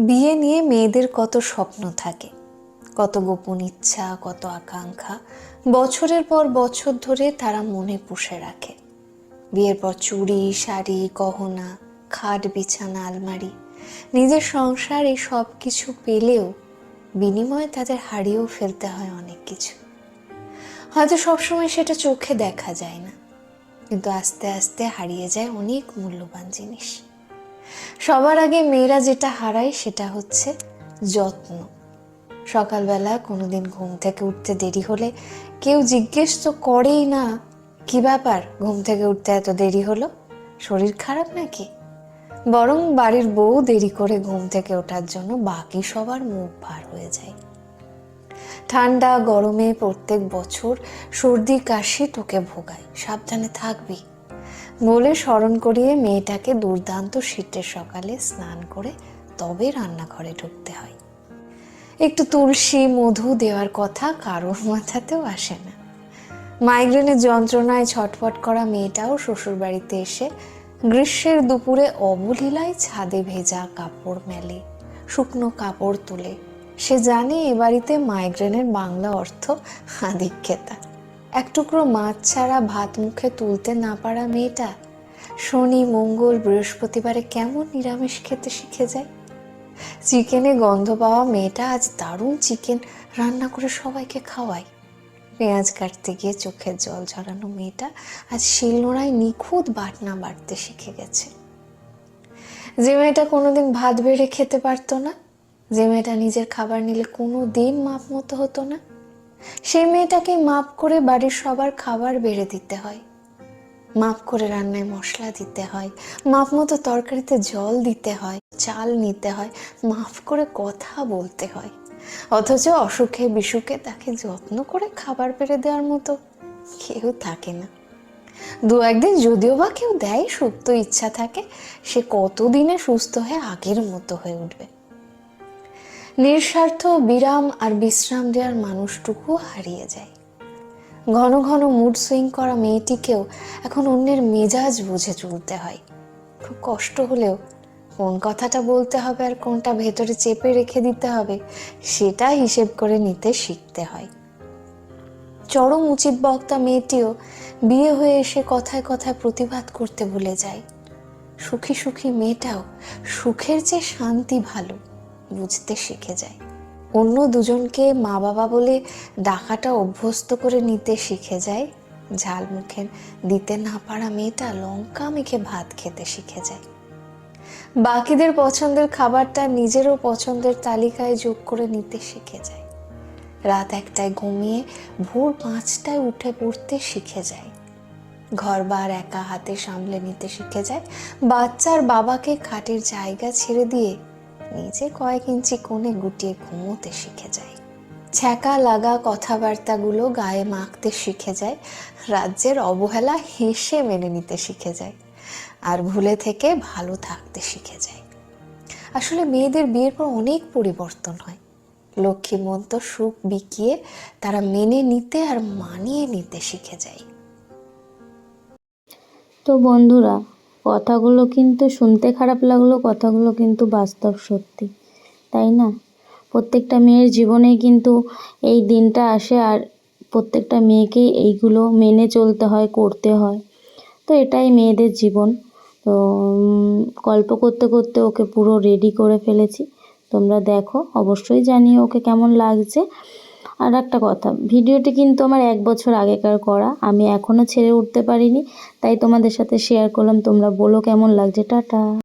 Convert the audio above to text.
বিয়ে নিয়ে মেয়েদের কত স্বপ্ন থাকে, কত গোপন ইচ্ছা, কত আকাঙ্ক্ষা বছরের পর বছর ধরে তারা মনে পুষে রাখে। বিয়ের পর চুড়ি, শাড়ি, গহনা, খাট, বিছানা, আলমারি, নিজের সংসার এই সব কিছু পেলেও বিনিময়ে তাদের হারিয়েও ফেলতে হয় অনেক কিছু। হয়তো সবসময় সেটা চোখে দেখা যায় না, কিন্তু আস্তে আস্তে হারিয়ে যায় অনেক মূল্যবান জিনিস। সবার আগে মেয়েরা যেটা হারায় সেটা হচ্ছে যত্ন। সকালবেলা কোনোদিন ঘুম থেকে উঠতে দেরি হলে কেউ জিজ্ঞেস তো করেই না, কি ব্যাপার, ঘুম থেকে উঠতে এত দেরি হলো, শরীর খারাপ নাকি? বরং বাড়ির বউ দেরি করে ঘুম থেকে ওঠার জন্য বাকি সবার মুখ ভার হয়ে যায়। ঠান্ডা গরমে প্রত্যেক বছর সর্দি কাশি তোকে ভোগায়, সাবধানে থাকবি বলে স্মরণ করিয়ে মেয়েটাকে দুর্দান্ত শীতের সকালে স্নান করে তবে রান্নাঘরে ঢুকতে হয়। একটু তুলসী মধু দেওয়ার কথা কারোর মাথাতেও আসে না। মাইগ্রেনের যন্ত্রণায় ছটফট করা মেয়েটাও শ্বশুর বাড়িতে এসে গ্রীষ্মের দুপুরে অবলীলায় ছাদে ভেজা কাপড় মেলে, শুকনো কাপড় তোলে। সে জানে এ বাড়িতে মাইগ্রেনের বাংলা অর্থ আধিক্যতা। এক টুকরো মাছ ছাড়া ভাত মুখে তুলতে না পারা মেয়েটা শনি, মঙ্গল, বৃহস্পতিবারে কেমন নিরামিষ খেতে শিখে যায়। চিকেনে গন্ধ পাওয়া মেয়েটা আজ দারুণ চিকেন রান্না করে সবাইকে খাওয়ায়। পেঁয়াজ কাটতে গিয়ে চোখের জল ঝরানো মেয়েটা আজ শিলনোড়ায় নিখুঁত বাটনা বাটতে শিখে গেছে। যে মেয়েটা কোনোদিন ভাত বেড়ে খেতে পারতো না, যে মেয়েটা নিজের খাবার নিলে কোনো দিন মাপ মতো হতো না, সেই মেয়েটাকে মাপ করে বাড়ির সবার খাবার বেড়ে দিতে হয়। মাপ করে রান্নায় মশলা দিতে হয়, মাপ মতো তরকারিতে জল দিতে হয়, চাল নিতে হয়, মাপ করে কথা বলতে হয়। অথচ অসুখে বিসুখে তাকে যত্ন করে খাবার বেড়ে দেওয়ার মতো কেউ থাকে না। দু একদিন যদিও বা কেউ দেয়, সুপ্ত ইচ্ছা থাকে সে কতদিনে সুস্থ হয়ে আগের মতো হয়ে উঠবে। নিঃস্বার্থ বিরাম আর বিশ্রাম দেওয়ার মানুষটুকু হারিয়ে যায়। ঘন ঘন মুড সুইং করা মেয়েটিকেও এখন অন্যের মেজাজ বুঝে চলতে হয়। খুব কষ্ট হলেও কোন কথাটা বলতে হবে আর কোনটা ভেতরে চেপে রেখে দিতে হবে সেটা হিসেব করে নিতে শিখতে হয়। চরম উচিত বক্তা মেয়েটিও বিয়ে হয়ে এসে কথায় কথায় প্রতিবাদ করতে ভুলে যায়। সুখী সুখী মেয়েটাও সুখের চেয়ে শান্তি ভালো বুঝতে শিখে যায়। অন্য দুজনকে মা বাবা বলে ডাকাটা অভ্যস্ত করে নিতে শিখে যায়। ঝাল মুখে দিতে না পারা মেয়েটা লঙ্কা মেখে ভাত খেতে শিখে যায়। বাকিদের পছন্দের খাবারটা নিজেরও পছন্দের তালিকায় যোগ করে নিতে শিখে যায়। রাত 1টায় ঘুমিয়ে ভোর 5টায় উঠে পড়তে শিখে যায়। ঘরবার একা হাতে সামলে নিতে শিখে যায়। বাচ্চার বাবাকে খাটের জায়গা ছেড়ে দিয়ে নিজে কয়েক ইঞ্চি কোণে গুটিয়ে ঘুমোতে শিখে যায়। ছ্যাঁকা লাগা কথাবার্তাগুলো গায়ে মাখতে শিখে যায়। রাজ্যের অবহেলা হেসে মেনে নিতে শিখে যায়। আর ভুলে থেকে ভালো থাকতে শিখে যায়। আসলে মেয়েদের বিয়ের পর অনেক পরিবর্তন হয়। লক্ষ্মীমন্ত সুখ বিকিয়ে তারা মেনে নিতে আর মানিয়ে নিতে শিখে যায়। তো বন্ধুরা, কথাগুলো কিন্তু শুনতে খারাপ লাগলো, কথাগুলো কিন্তু বাস্তব সত্যি, তাই না? প্রত্যেকটা মেয়ের জীবনেই কিন্তু এই দিনটা আসে, আর প্রত্যেকটা মেয়েকেই এইগুলো মেনে চলতে হয়, করতে হয়। তো এটাই মেয়েদের জীবন। তো গল্প করতে করতে ওকে পুরো রেডি করে ফেলেছি। তোমরা দেখো, অবশ্যই জানিও ওকে কেমন লাগছে। আর একটা কথা, ভিডিওটি কিন্তু আমার 1 বছর আগেকার করা, আমি এখনও ছেড়ে উঠতে পারিনি, তাই তোমাদের সাথে শেয়ার করলাম। তোমরা বলো কেমন লাগছে। টাটা।